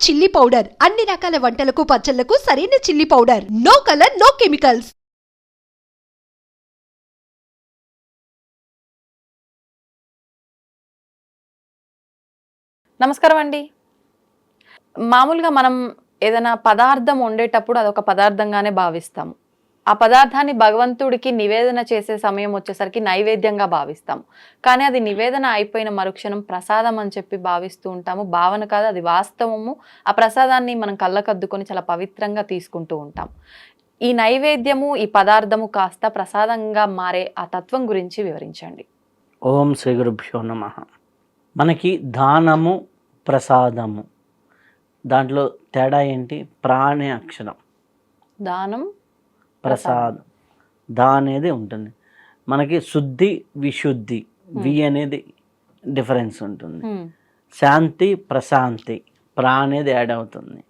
Chilli powder అన్ని రకాల వంటలకు పచ్చళ్లకు సరైన chilli powder. No colour, no chemicals. నమస్కారం అండి. మామూలుగా మనం ఏదైనా పదార్థం వండేటప్పుడు అదొక పదార్థంగానే భావిస్తాము. ఆ పదార్థాన్ని భగవంతుడికి నివేదన చేసే సమయం వచ్చేసరికి నైవేద్యంగా భావిస్తాము. కానీ అది నివేదన అయిపోయిన మరుక్షణం ప్రసాదం అని చెప్పి భావిస్తూ ఉంటాము. భావన కాదు, అది వాస్తవము. ఆ ప్రసాదాన్ని మనం కళ్ళకద్దుకొని చాలా పవిత్రంగా తీసుకుంటూ ఉంటాం. ఈ నైవేద్యము, ఈ పదార్థము కాస్త ప్రసాదంగా మారే ఆ తత్వం గురించి వివరించండి. ఓం శ్రీ గురుభ్యో నమః. మనకి దానము, ప్రసాదము, దాంట్లో తేడా ఏంటి? ప్రాణే అక్షరం, దానం, ప్రసాదం. దా అనేది ఉంటుంది. మనకి శుద్ధి, విశుద్ధి, వి అనేది డిఫరెన్స్ ఉంటుంది. శాంతి, ప్రశాంతి, ప్రా అనేది యాడ్ అవుతుంది.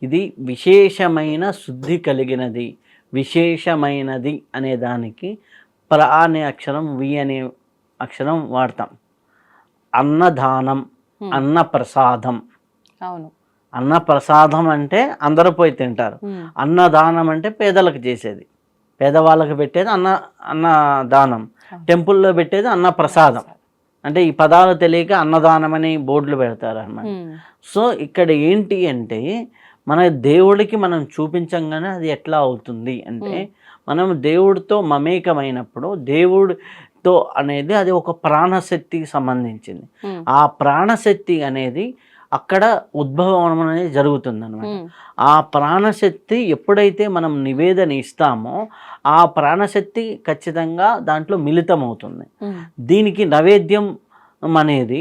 ఇది విశేషమైన శుద్ధి కలిగినది, విశేషమైనది అనే దానికి ప్రా అనే అక్షరం, వి అనే అక్షరం వాడతాం. అన్నదానం, అన్న ప్రసాదం. అవును. అన్న ప్రసాదం అంటే అందరూ పోయి తింటారు. అన్నదానం అంటే పేదలకు చేసేది, పేదవాళ్ళకి పెట్టేది అన్నదానం. టెంపుల్లో పెట్టేది అన్న ప్రసాదం. అంటే ఈ పదాలు తెలియక అన్నదానం అని బోర్డులు పెడతారు అన్నమాట. సో ఇక్కడ ఏంటి అంటే మన దేవుడికి మనం చూపించంగానే అది ఎట్లా అవుతుంది అంటే, మనం దేవుడితో మమేకమైనప్పుడు దేవుడితో అనేది అది ఒక ప్రాణశక్తికి సంబంధించింది. ఆ ప్రాణశక్తి అనేది అక్కడ ఉద్భవం అనేది జరుగుతుంది అనమాట. ఆ ప్రాణశక్తి ఎప్పుడైతే మనం నివేదన ఇస్తామో ఆ ప్రాణశక్తి ఖచ్చితంగా దాంట్లో మిళితమవుతుంది. దీనికి నైవేద్యం అనేది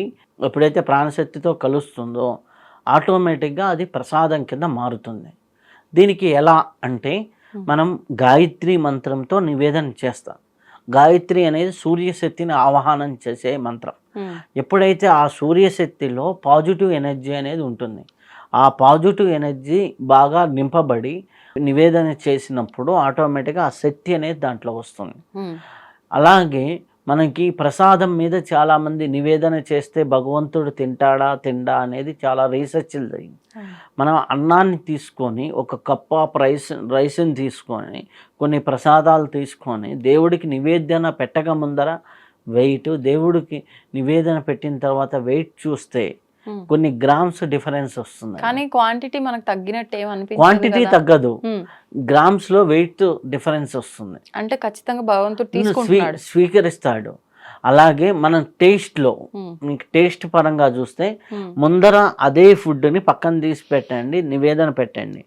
ఎప్పుడైతే ప్రాణశక్తితో కలుస్తుందో ఆటోమేటిక్గా అది ప్రసాదం కింద మారుతుంది. దీనికి ఎలా అంటే మనం గాయత్రి మంత్రంతో నివేదన చేస్తాం. గాయత్రి అనేది సూర్యశక్తిని ఆవాహనం చేసే మంత్రం. ఎప్పుడైతే ఆ సూర్యశక్తిలో పాజిటివ్ ఎనర్జీ అనేది ఉంటుంది, ఆ పాజిటివ్ ఎనర్జీ బాగా నింపబడి నివేదన చేసినప్పుడు ఆటోమేటిక్గా ఆ శక్తి అనేది దాంట్లో వస్తుంది. అలాగే మనకి ప్రసాదం మీద చాలామంది నివేదన చేస్తే భగవంతుడు తిండా అనేది చాలా రీసెర్చ్లు జరిగింది. మనం అన్నాన్ని తీసుకొని ఒక కప్ ఆఫ్ రైస్ని తీసుకొని కొన్ని ప్రసాదాలు తీసుకొని దేవుడికి నివేదన పెట్టక ముందర వెయిట్, దేవుడికి నివేదన పెట్టిన తర్వాత వెయిట్ చూస్తే కొన్ని గ్రామ్స్ డిఫరెన్స్ వస్తుంది. కానీ క్వాంటిటీ మనకు తగ్గినట్టు ఏమనిపించదు. క్వాంటిటీ తగ్గదు, గ్రామ్స్ లో వెయిట్ డిఫరెన్స్ వస్తుంది. అంటే ఖచ్చితంగా భగవంతుడు తీసుకుంటున్నాడు, స్వీకరిస్తాడు. అలాగే మనం టేస్ట్లో మీకు టేస్ట్ పరంగా చూస్తే ముందర అదే ఫుడ్ని పక్కన తీసి పెట్టండి, నివేదన పెట్టండి.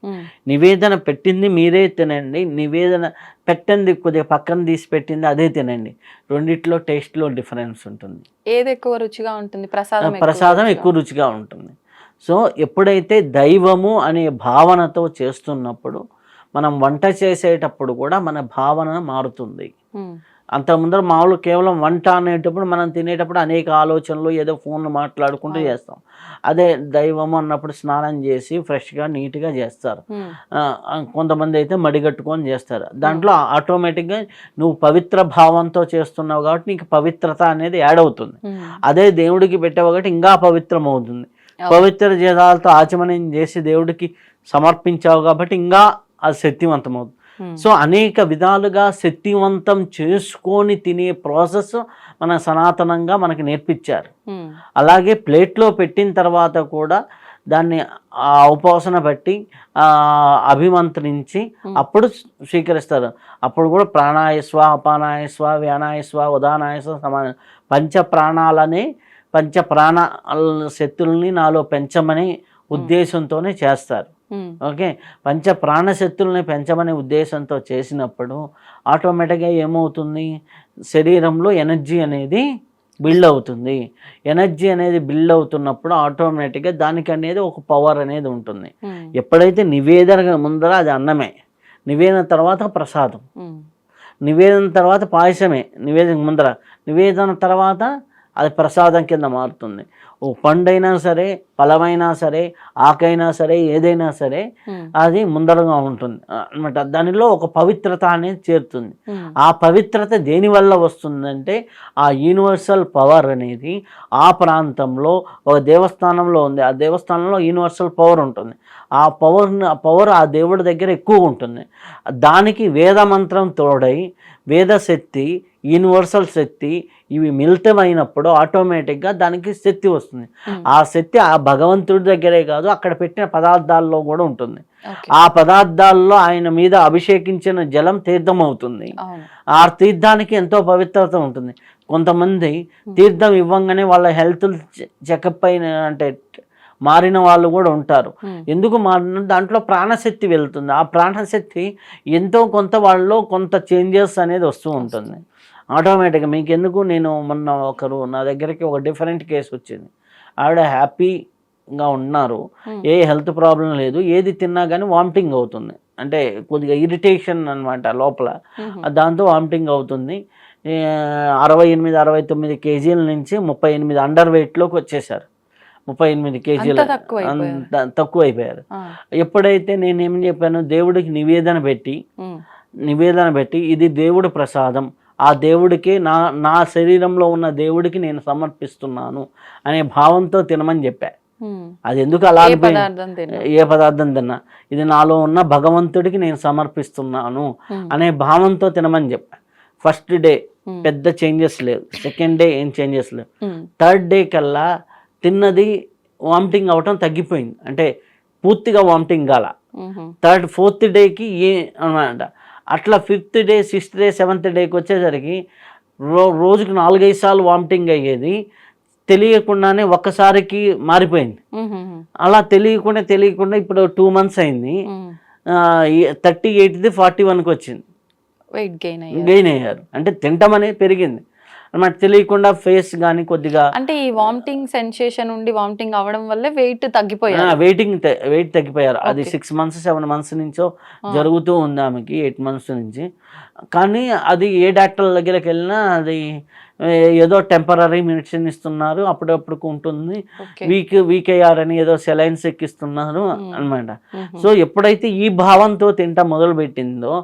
నివేదన పెట్టింది మీరే తినండి, నివేదన పెట్టింది కొద్దిగా పక్కన తీసి పెట్టింది అదే తినండి. రెండిట్లో టేస్ట్లో డిఫరెన్స్ ఉంటుంది. ఏది ఎక్కువ రుచిగా ఉంటుంది? ప్రసాదం ఎక్కువ రుచిగా ఉంటుంది. సో ఎప్పుడైతే దైవము అనే భావనతో చేస్తున్నప్పుడు మనం వంట చేసేటప్పుడు కూడా మన భావన మారుతుంది. అంత ముందర మామూలు కేవలం వంట అనేటప్పుడు మనం తినేటప్పుడు అనేక ఆలోచనలు, ఏదో ఫోన్లు మాట్లాడుకుంటూ చేస్తాం. అదే దైవం అన్నప్పుడు స్నానం చేసి ఫ్రెష్గా నీట్గా చేస్తారు. కొంతమంది అయితే మడిగట్టుకొని చేస్తారు. దాంట్లో ఆటోమేటిక్గా నువ్వు పవిత్ర భావంతో చేస్తున్నావు కాబట్టి నీకు పవిత్రత అనేది యాడ్ అవుతుంది. అదే దేవుడికి పెట్టావు కాబట్టి ఇంకా పవిత్రం అవుతుంది. పవిత్ర జలాలతో ఆచమనం చేసి దేవుడికి సమర్పించావు కాబట్టి ఇంకా అది శక్తివంతం అవుతుంది. సో అనేక విధాలుగా శక్తివంతం చేసుకొని తినే ప్రాసెస్ మన సనాతనంగా మనకి నేర్పించారు. అలాగే ప్లేట్లో పెట్టిన తర్వాత కూడా దాన్ని ఉపాసన బట్టి అభిమంత్రించి అప్పుడు స్వీకరిస్తారు. అప్పుడు కూడా ప్రాణాయస్వ, అపానాయస్వ, వ్యానాయస్వ, ఉదానాయస్వ సమాన పంచప్రాణాలనే పంచప్రాణ శక్తుల్ని నాలో పెంచమనే ఉద్దేశంతోనే చేస్తారు. ఓకే, పంచ ప్రాణశక్తుల్ని పెంచమనే ఉద్దేశంతో చేసినప్పుడు ఆటోమేటిక్గా ఏమవుతుంది, శరీరంలో ఎనర్జీ అనేది బిల్డ్ అవుతుంది. ఎనర్జీ అనేది బిల్డ్ అవుతున్నప్పుడు ఆటోమేటిక్గా దానికి అనేది ఒక పవర్ అనేది ఉంటుంది. ఎప్పుడైతే నివేదన ముందర అది అన్నమే, నివేదన తర్వాత ప్రసాదం, నివేదన తర్వాత పాయసమే, నివేదన ముందర, నివేదన తర్వాత అది ప్రసాదం కింద మారుతుంది. ఓ పండైనా సరే, ఫలమైనా సరే, ఆకైనా సరే, ఏదైనా సరే అది ముందరగా ఉంటుంది అనమాట. దానిలో ఒక పవిత్రత అనేది చేరుతుంది. ఆ పవిత్రత దేనివల్ల వస్తుందంటే ఆ యూనివర్సల్ పవర్ అనేది ఆ ప్రాంతంలో ఒక దేవస్థానంలో ఉంది. ఆ దేవస్థానంలో యూనివర్సల్ పవర్ ఉంటుంది. ఆ పవర్ ఆ దేవుడి దగ్గర ఎక్కువ ఉంటుంది. దానికి వేద మంత్రం తోడై, వేద శక్తి, యూనివర్సల్ శక్తి ఇవి మిళితమైనప్పుడు ఆటోమేటిక్గా దానికి శక్తి వస్తుంది. ఆ శక్తి ఆ భగవంతుడి దగ్గరే కాదు, అక్కడ పెట్టిన పదార్థాల్లో కూడా ఉంటుంది. ఆ పదార్థాల్లో ఆయన మీద అభిషేకించిన జలం తీర్థం అవుతుంది. ఆ తీర్థానికి ఎంతో పవిత్రత ఉంటుంది. కొంతమంది తీర్థం ఇవ్వంగానే వాళ్ళ హెల్త్ చెకప్ అయిన అంటే మారిన వాళ్ళు కూడా ఉంటారు. ఎందుకు మారిన దాంట్లో ప్రాణశక్తి వెళ్తుంది. ఆ ప్రాణశక్తి ఎంతో కొంత వాళ్ళలో కొంత చేంజెస్ అనేది వస్తూ ఉంటుంది ఆటోమేటిక్గా. మీకు ఎందుకు, నేను మొన్న ఒకరు నా దగ్గరికి ఒక డిఫరెంట్ కేసు వచ్చింది. ఆవిడ హ్యాపీగా ఉన్నారు, ఏ హెల్త్ ప్రాబ్లం లేదు, ఏది తిన్నా కానీ వామిటింగ్ అవుతుంది. అంటే కొద్దిగా ఇరిటేషన్ అనమాట లోపల, దాంతో వామిటింగ్ అవుతుంది. 68-69 కేజీల నుంచి 38 అండర్ వెయిట్లోకి వచ్చేసారు. 38 కేజీలు తక్కువ అయిపోయారు. ఎప్పుడైతే నేనేం చెప్పాను, దేవుడికి నివేదన పెట్టి ఇది దేవుడి ప్రసాదం, ఆ దేవుడికి నా శరీరంలో ఉన్న దేవుడికి నేను సమర్పిస్తున్నాను అనే భావంతో తినమని చెప్పా. అది ఎందుకు అలా ఏ పదార్థం తిన్నా ఇది నాలో ఉన్న భగవంతుడికి నేను సమర్పిస్తున్నాను అనే భావంతో తినమని చెప్పా. ఫస్ట్ డే పెద్ద చేంజెస్ లేవు, సెకండ్ డే ఏం చేంజెస్ లేవు, థర్డ్ డే కల్లా తిన్నది వామిటింగ్ అవటం తగ్గిపోయింది. అంటే పూర్తిగా వామిటింగ్ కాల. ఫోర్త్ డేకి అనమాట. అట్లా 5th day 6th day 7th డేకి వచ్చేసరికి రోజుకి 4-5 సార్లు వామిటింగ్ అయ్యేది, తెలియకుండానే ఒక్కసారికి మారిపోయింది. అలా తెలియకుండా ఇప్పుడు 2 months అయింది. 38ది 41కి వచ్చింది, వెయిట్ గెయిన్ అయ్యారు. అంటే తింటం అనేది పెరిగింది అన్నమాట. తెలియకుండా ఫేస్ కానీ కొద్దిగా, అంటే ఈ వామిటింగ్ సెన్సేషన్ ఉండి వామిటింగ్ అవ్వడం వల్ల వెయిట్ తగ్గిపోయారు. అది 6 months 7 months నుంచో జరుగుతూ ఉంది ఆమెకి, 8 months నుంచి. కానీ అది ఏ డాక్టర్ దగ్గరికి వెళ్ళినా అది ఏదో టెంపరీ మెడిసిన్ ఇస్తున్నారు, అప్పుడప్పుడు ఉంటుంది, వీక్ అయ్యారని ఏదో సెలైన్స్ ఎక్కిస్తున్నారు అనమాట. సో ఎప్పుడైతే ఈ భావంతో తింటా మొదలు పెట్టిందో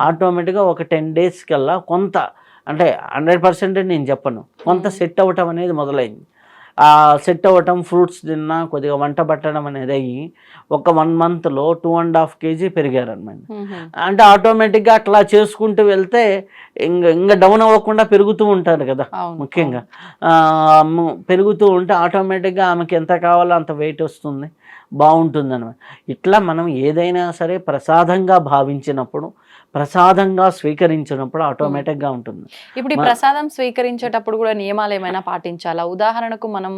ఆటోమేటిక్గా ఒక 10 days కల్లా కొంత, అంటే 100% నేను చెప్పను, కొంత సెట్ అవ్వటం అనేది మొదలైంది. ఆ సెట్ అవ్వటం, ఫ్రూట్స్ తిన్నా, కొద్దిగా వంట పట్టడం అనేది అయ్యి ఒక 1 monthలో 2.5 kg పెరిగారనమాట. అంటే ఆటోమేటిక్గా అట్లా చేసుకుంటూ వెళ్తే ఇంకా డౌన్ అవ్వకుండా పెరుగుతూ ఉంటారు కదా, ముఖ్యంగా పెరుగుతూ ఉంటే ఆటోమేటిక్గా ఆమెకి ఎంత కావాలో అంత వెయిట్ వస్తుంది, బాగుంటుంది అనమాట. ఇట్లా మనం ఏదైనా సరే ప్రసాదంగా భావించినప్పుడు, ప్రసాదంగా స్వీకరించినప్పుడు ఆటోమేటిక్గా ఉంటుంది. ఇప్పుడు ఈ ప్రసాదం స్వీకరించేటప్పుడు కూడా నియమాలు ఏమైనా పాటించాలా? ఉదాహరణకు మనం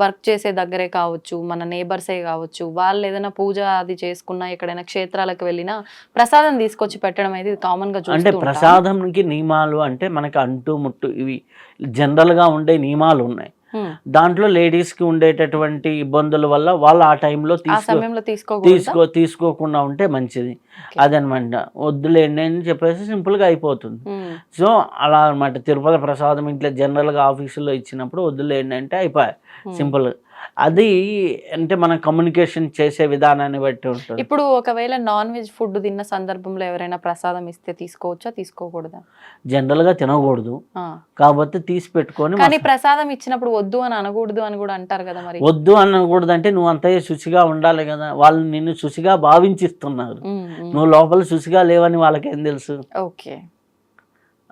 వర్క్ చేసే దగ్గరే కావచ్చు, మన నేబర్సే కావచ్చు, వాళ్ళు ఏదైనా పూజ అది చేసుకున్నా, ఎక్కడైనా క్షేత్రాలకు వెళ్ళినా ప్రసాదం తీసుకొచ్చి పెట్టడం అనేది కామన్ గా. అంటే ప్రసాదంకి నియమాలు అంటే మనకి అంటు ముట్టు ఇవి జనరల్గా ఉండే నియమాలు ఉన్నాయి. దాంట్లో లేడీస్కి ఉండేటటువంటి ఇబ్బందుల వల్ల వాళ్ళు ఆ టైంలో తీసుకోకుండా ఉంటే మంచిది. అదనమాట, వద్దులేండి అని చెప్పేసి సింపుల్గా అయిపోతుంది. సో అలా అనమాట. తిరుపతి ప్రసాదం ఇంట్లో జనరల్గా ఆఫీసులో ఇచ్చినప్పుడు వద్దులేండి అంటే అయిపోయాయి, సింపుల్. అది అంటే మనం కమ్యూనికేషన్ చేసే విధానాన్ని బట్టి ఉంటుంది. ఇప్పుడు ఒకవేళ నాన్ వెజ్ ఫుడ్ తిన్న సందర్భంలో ఎవరైనా ప్రసాదం ఇస్తే తీసుకోవచ్చా, తీసుకోకూడదా? జనరల్గా తినకూడదు, కాబట్టి తీసి పెట్టుకొని. కానీ ప్రసాదం ఇచ్చినప్పుడు వద్దు అని అనకూడదు అని కూడా అంటారు కదా, మరి వద్దు అనకూడదు అంటే నువ్వు అంతే శుచిగా ఉండాలి కదా, వాళ్ళు నిన్ను శుచిగా భావించిస్తున్నారు, నువ్వు లోపల శుచిగా లేవని వాళ్ళకేం తెలుసు? ఓకే,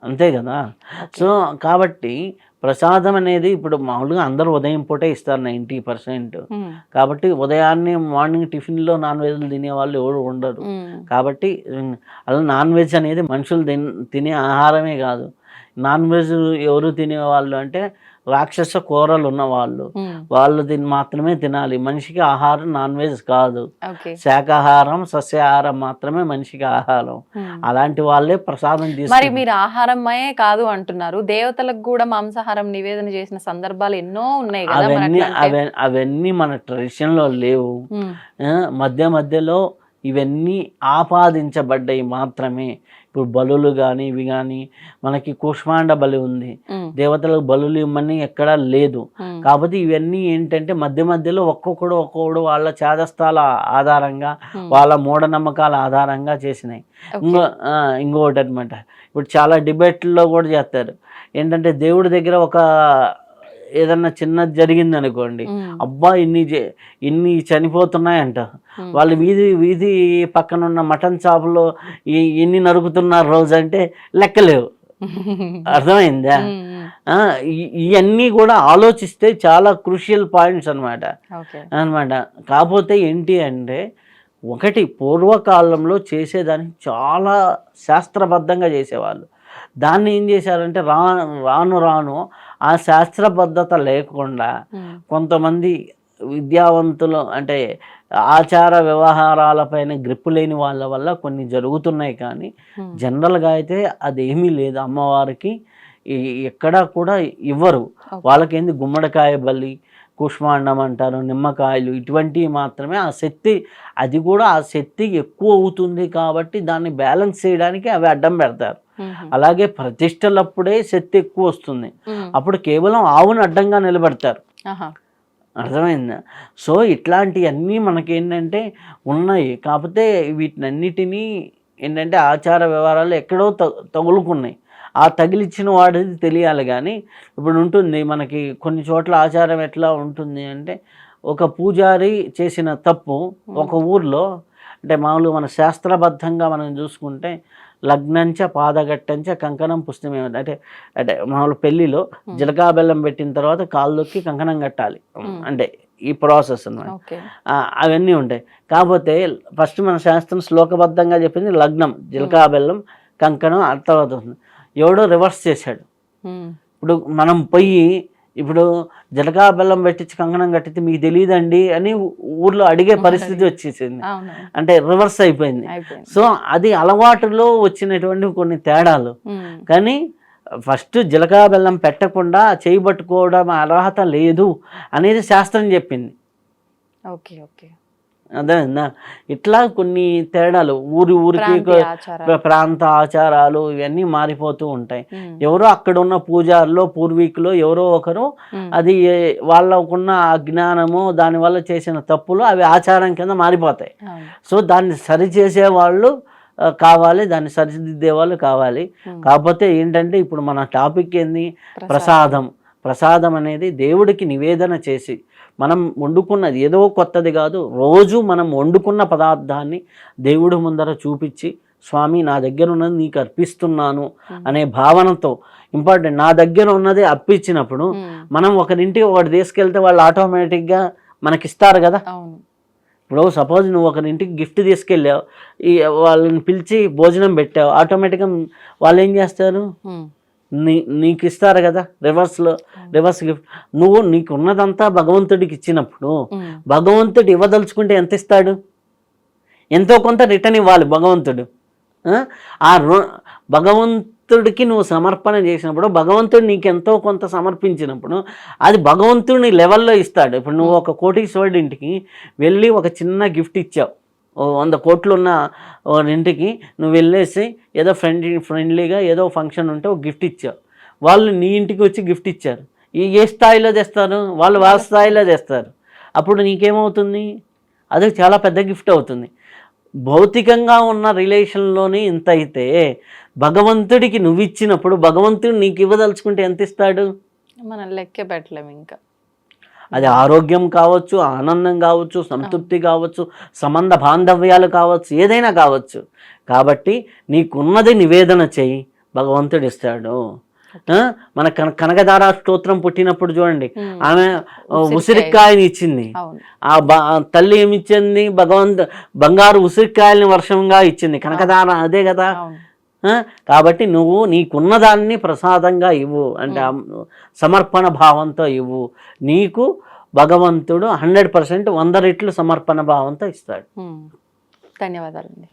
అంతే కదా. సో కాబట్టి ప్రసాదం అనేది ఇప్పుడు మామూలుగా అందరూ ఉదయం పూటే ఇస్తారు 90%. కాబట్టి ఉదయాన్నే మార్నింగ్ టిఫిన్లో నాన్ వెజ్లు తినే వాళ్ళు ఎవరు ఉండరు. కాబట్టి అలా నాన్ వెజ్ అనేది మనుషులు తినే ఆహారమే కాదు. నాన్ వెజ్ ఎవరు తినేవాళ్ళు అంటే రాక్షస కూరలు ఉన్న వాళ్ళు మాత్రమే తినాలి. మనిషికి ఆహారం నాన్ వెజ్ కాదు, శాకాహారం సస్యాహారం మాత్రమే మనిషికి ఆహారం. అలాంటి వాళ్ళే ప్రసాదం తీసుకు. మరి మీరు ఆహారమే కాదు అంటున్నారు, దేవతలకు కూడా మాంసాహారం నివేదన చేసిన సందర్భాలు ఎన్నో ఉన్నాయి కదా. అవన్నీ మన ట్రెడిషన్లో లేవు. మధ్యలో ఇవన్నీ ఆపాదించబడ్డాయి మాత్రమే. ఇప్పుడు బలులు కానీ ఇవి కానీ మనకి కూష్మాండ బలి ఉంది, దేవతలకు బలులు ఇవ్వమని ఎక్కడా లేదు. కాబట్టి ఇవన్నీ ఏంటంటే మధ్య మధ్యలో ఒక్కొక్కడు వాళ్ళ చేదస్థాల ఆధారంగా వాళ్ళ మూఢనమ్మకాల ఆధారంగా చేసినాయి. ఇంకొకటి అనమాట, ఇప్పుడు చాలా డిబేట్లో కూడా చేస్తారు ఏంటంటే దేవుడి దగ్గర ఒక ఏదన్నా చిన్నది జరిగింది అనుకోండి, అబ్బా ఇన్ని చనిపోతున్నాయంట, వాళ్ళు వీధి పక్కన ఉన్న మటన్ షాపులో ఎన్ని నరుకుతున్నారు రోజు అంటే లెక్కలేవు. అర్థమైందా? ఇవన్నీ కూడా ఆలోచిస్తే చాలా క్రూషియల్ పాయింట్స్ అనమాట. కాకపోతే ఏంటి అంటే ఒకటి, పూర్వకాలంలో చేసేదాన్ని చాలా శాస్త్రబద్ధంగా చేసేవాళ్ళు. దాన్ని ఏం చేశారంటే రాను ఆ శాస్త్రబద్ధత లేకుండా కొంతమంది విద్యావంతులు అంటే ఆచార వ్యవహారాలపైన గ్రిప్పు లేని వాళ్ళ వల్ల కొన్ని జరుగుతున్నాయి. కానీ జనరల్గా అయితే అదేమీ లేదు. అమ్మవారికి ఎక్కడా కూడా ఇవ్వరు. వాళ్ళకేంది గుమ్మడికాయ బలి, కూష్మాండం అంటారు, నిమ్మకాయలు, ఇటువంటివి మాత్రమే. ఆ శక్తి, అది కూడా ఆ శక్తి ఎక్కువ అవుతుంది కాబట్టి దాన్ని బ్యాలెన్స్ చేయడానికి అవి అడ్డం పెడతారు. అలాగే ప్రతిష్టలప్పుడే శక్తి ఎక్కువ వస్తుంది, అప్పుడు కేవలం ఆవును అడ్డంగా నిలబెడతారు. అర్థమైందా? సో ఇట్లాంటివన్నీ మనకేంటంటే ఉన్నాయి. కాకపోతే వీటినన్నిటినీ ఏంటంటే ఆచార వ్యవహారాలు ఎక్కడో తగులుకున్నాయి. ఆ తగిలిచ్చిన వాడిది తెలియాలి. కానీ ఇప్పుడు ఉంటుంది మనకి కొన్ని చోట్ల ఆచారం ఎట్లా ఉంటుంది అంటే, ఒక పూజారి చేసిన తప్పు ఒక ఊర్లో అంటే మామూలుగా మన శాస్త్రబద్ధంగా మనం చూసుకుంటే లగ్నంచ పాదగట్టంచ కంకణం పుస్తమే అంటే మామూలు పెళ్ళిలో జీలకా బెల్లం పెట్టిన తర్వాత కాళ్ళొక్కి కంకణం కట్టాలి అంటే ఈ ప్రాసెస్ అన్నమాట. అవన్నీ ఉంటాయి. కాకపోతే ఫస్ట్ మన శాస్త్రం శ్లోకబద్ధంగా చెప్పింది లగ్నం, జీలకా బెల్లం, కంకణం, ఆ తర్వాత ఎవడో రివర్స్ చేశాడు. ఇప్పుడు మనం పోయి ఇప్పుడు జీలకా బెల్లం పెట్టించి కంకణం కట్టితే మీకు తెలియదండి అని ఊర్లో అడిగే పరిస్థితి వచ్చేసింది. అంటే రివర్స్ అయిపోయింది. సో అది అలవాటులో వచ్చినటువంటి కొన్ని తేడాలు. కానీ ఫస్ట్ జీలకా బెల్లం పెట్టకుండా చేయి పట్టుకోవడం అర్హత లేదు అనేది శాస్త్రం చెప్పింది. అదేనా? ఇట్లా కొన్ని తేడాలు ఊరికి ప్రాంత ఆచారాలు ఇవన్నీ మారిపోతూ ఉంటాయి. ఎవరో అక్కడ ఉన్న పూజారులో పూర్వీకులు ఎవరో ఒకరు అది వాళ్ళకున్న అజ్ఞానము దానివల్ల చేసిన తప్పులు అవి ఆచారం కింద మారిపోతాయి. సో దాన్ని సరిచేసే వాళ్ళు కావాలి, దాన్ని సరిదిద్దే వాళ్ళు కావాలి. కాకపోతే ఏంటంటే ఇప్పుడు మన టాపిక్ ఏంది? ప్రసాదం అనేది దేవుడికి నివేదన చేసి మనం వండుకున్నది ఏదో కొత్తది కాదు, రోజు మనం వండుకున్న పదార్థాన్ని దేవుడి ముందర చూపించి స్వామి నా దగ్గర ఉన్నది నీకు అర్పిస్తున్నాను అనే భావనతో, ఇంపార్టెంట్, నా దగ్గర ఉన్నది అర్పించినప్పుడు మనం ఒకరింటికి ఒకటి తీసుకెళ్తే వాళ్ళు ఆటోమేటిక్గా మనకిస్తారు కదా. ఇప్పుడు సపోజ్ నువ్వు ఒకరింటికి గిఫ్ట్ తీసుకెళ్ళావు, వాళ్ళని పిలిచి భోజనం పెట్టావు, ఆటోమేటిక్గా వాళ్ళు ఏం చేస్తారు? నీకు ఇస్తారు కదా రివర్స్ గిఫ్ట్. నువ్వు నీకు ఉన్నదంతా భగవంతుడికి ఇచ్చినప్పుడు భగవంతుడు ఇవ్వదలుచుకుంటే ఎంత ఇస్తాడు? ఎంతో కొంత రిటర్న్ ఇవ్వాలి భగవంతుడు. ఆ భగవంతుడికి నువ్వు సమర్పణ చేసినప్పుడు, భగవంతుడు నీకు ఎంతో కొంత సమర్పించినప్పుడు అది భగవంతుడిని లెవెల్లో ఇస్తాడు. ఇప్పుడు నువ్వు ఒక కోటీశ్వరుడి ఇంటికి వెళ్ళి ఒక చిన్న గిఫ్ట్ ఇచ్చావు, 100 కోట్లు ఉన్న ఇంటికి నువ్వు వెళ్ళేసి ఏదో ఫ్రెండ్లీగా ఏదో ఫంక్షన్ ఉంటే ఒక గిఫ్ట్ ఇచ్చావు, వాళ్ళు నీ ఇంటికి వచ్చి గిఫ్ట్ ఇచ్చారు. ఏ స్థాయిలో తెస్తారు? వాళ్ళ స్థాయిలో తెస్తారు. అప్పుడు నీకేమవుతుంది? అది చాలా పెద్ద గిఫ్ట్ అవుతుంది. భౌతికంగా ఉన్న రిలేషన్లోనే ఇంత అయితే భగవంతుడికి నువ్వు ఇచ్చినప్పుడు భగవంతుడు నీకు ఇవ్వదలుచుకుంటే ఎంత ఇస్తాడు? మనం లెక్క పెట్టలేము. ఇంకా అది ఆరోగ్యం కావచ్చు, ఆనందం కావచ్చు, సంతృప్తి కావచ్చు, సంబంధ బాంధవ్యాలు కావచ్చు, ఏదైనా కావచ్చు. కాబట్టి నీకున్నది నివేదన చెయ్యి, భగవంతుడు ఇస్తాడు. మన కనకదార స్తోత్రం పుట్టినప్పుడు చూడండి, ఆమె ఉసిరికాయని ఇచ్చింది. ఆ తల్లి ఏమిచ్చింది? బంగారు ఉసిరికాయలని వర్షంగా ఇచ్చింది. కనకదార అదే కదా. కాబట్టి నువ్వు నీకున్నదాన్ని ప్రసాదంగా ఇవ్వు, అంటే సమర్పణ భావంతో ఇవ్వు. నీకు భగవంతుడు 100% 100 రెట్లు సమర్పణ భావంతో ఇస్తాడు. ధన్యవాదాలండి.